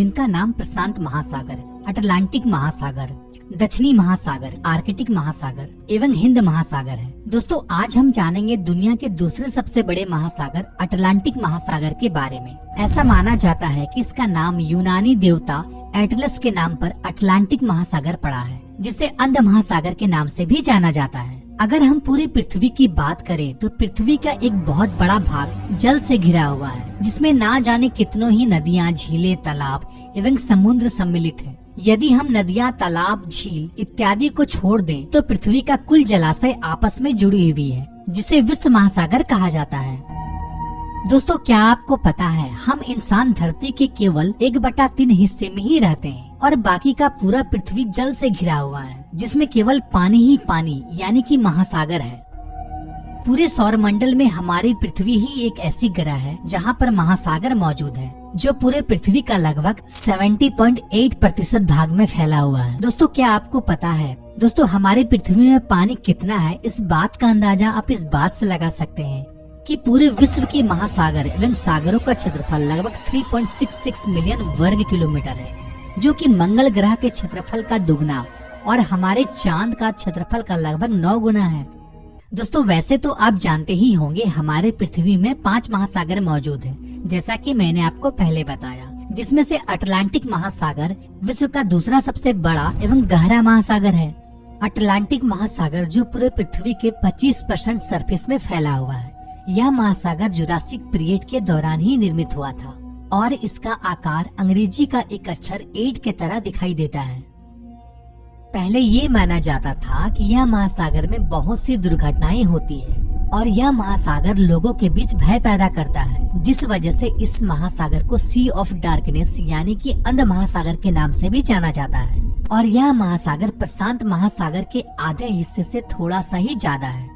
जिनका नाम प्रशांत महासागर, अटलांटिक महासागर, दक्षिणी महासागर, आर्कटिक महासागर एवं हिंद महासागर है। दोस्तों आज हम जानेंगे दुनिया के दूसरे सबसे बड़े महासागर अटलांटिक महासागर के बारे में। ऐसा माना जाता है कि इसका नाम यूनानी देवता एटलस के नाम पर अटलांटिक महासागर पड़ा है, जिसे अंध महासागर के नाम से भी जाना जाता है। अगर हम पूरी पृथ्वी की बात करें तो पृथ्वी का एक बहुत बड़ा भाग जल से घिरा हुआ है, जिसमें ना जाने कितनों ही नदियां, झीलें, तालाब एवं समुद्र सम्मिलित है। यदि हम नदियां, तालाब, झील इत्यादि को छोड़ दें तो पृथ्वी का कुल जलाशय आपस में जुड़ी हुई है, जिसे विश्व महासागर कहा जाता है। दोस्तों क्या आपको पता है हम इंसान धरती के केवल 1/3 हिस्से में ही रहते हैं और बाकी का पूरा पृथ्वी जल से घिरा हुआ है, जिसमें केवल पानी ही पानी यानी कि महासागर है। पूरे सौर मंडल में हमारी पृथ्वी ही एक ऐसी ग्रह है जहां पर महासागर मौजूद है, जो पूरे पृथ्वी का लगभग 70.8% भाग में फैला हुआ है। दोस्तों क्या आपको पता है दोस्तों हमारी पृथ्वी में पानी कितना है? इस बात का अंदाजा आप इस बात से लगा सकते हैं कि पूरे विश्व के महासागर एवं सागरों का क्षेत्रफल लगभग 3.66 मिलियन वर्ग किलोमीटर है, जो कि मंगल ग्रह के क्षेत्रफल का दुगना और हमारे चांद का क्षेत्रफल का लगभग 9 गुना है। दोस्तों वैसे तो आप जानते ही होंगे हमारे पृथ्वी में 5 महासागर मौजूद हैं, जैसा कि मैंने आपको पहले बताया, जिसमें से अटलांटिक महासागर विश्व का दूसरा सबसे बड़ा एवं गहरा महासागर है। अटलांटिक महासागर जो पूरे पृथ्वी के 25% सरफेस में फैला हुआ है। यह महासागर जुरासिक पीरियड के दौरान ही निर्मित हुआ था और इसका आकार अंग्रेजी का एक अक्षर 8 के तरह दिखाई देता है। पहले ये माना जाता था कि यह महासागर में बहुत सी दुर्घटनाएं होती हैं और यह महासागर लोगों के बीच भय पैदा करता है, जिस वजह से इस महासागर को सी ऑफ डार्कनेस यानी कि अंध महासागर के नाम से भी जाना जाता है। और यह महासागर प्रशांत महासागर के आधे हिस्से से थोड़ा सा ही ज्यादा है।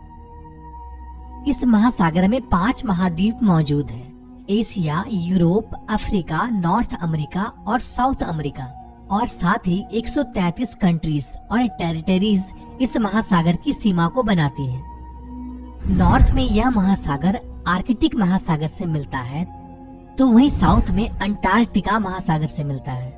इस महासागर में 5 महाद्वीप मौजूद हैं: Asia, Europe, Africa, north America और साउथ अमेरिका। और साथ ही 133 कंट्रीज और टेरिटरीज इस महासागर की सीमा को बनाती हैं। नॉर्थ में यह महासागर आर्कटिक महासागर से मिलता है, तो वहीं साउथ में अंटार्कटिका महासागर से मिलता है।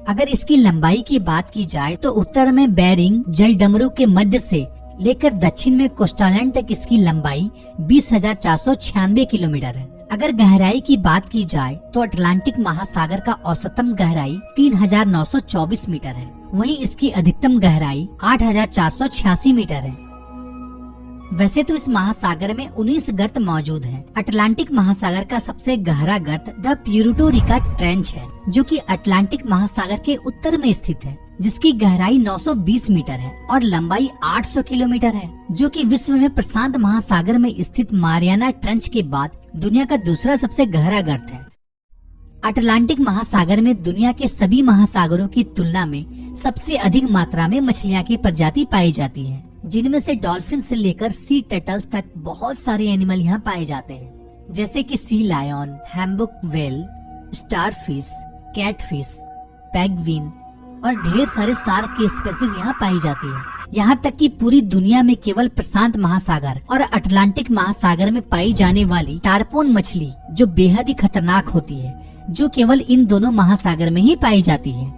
अगर इसकी लंबाई की बात की जाए तो उत्तर में बेरिंग जलडमरू के मध्य से लेकर दक्षिण में कोस्टालैंड तक इसकी लंबाई 20,496 किलोमीटर है। अगर गहराई की बात की जाए तो अटलांटिक महासागर का औसतम गहराई 3,924 मीटर है, वहीं इसकी अधिकतम गहराई 8,486 मीटर है। वैसे तो इस महासागर में 19 गर्त मौजूद हैं। अटलांटिक महासागर का सबसे गहरा गर्त द प्यूर्टो रिका ट्रेंच है, जो कि अटलांटिक महासागर के उत्तर में स्थित है, जिसकी गहराई 920 मीटर है और लंबाई 800 किलोमीटर है, जो कि विश्व में प्रशांत महासागर में स्थित मारियाना ट्रेंच के बाद दुनिया का दूसरा सबसे गहरा गर्त है। अटलांटिक महासागर में दुनिया के सभी महासागरों की तुलना में सबसे अधिक मात्रा में मछलियां की प्रजाति पाई जाती है, जिनमें से डॉल्फिन से लेकर सी टर्टल्स तक बहुत सारे एनिमल यहाँ पाए जाते हैं, जैसे कि sea lion, humpback whale, starfish, catfish, penguin और ढेर सारे शार्क की स्पीशीज यहाँ पाई जाती है। यहाँ तक कि पूरी दुनिया में केवल प्रशांत महासागर और अटलांटिक महासागर में पाई जाने वाली टारपोन मछली जो बेहद ही खतरनाक होती है, जो केवल इन दोनों महासागर में ही पाई जाती है।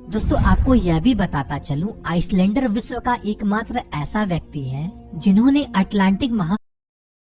दोस्तों आपको यह भी बताता चलूं, आइसलैंडर विश्व का एकमात्र ऐसा व्यक्ति है जिन्होंने अटलांटिक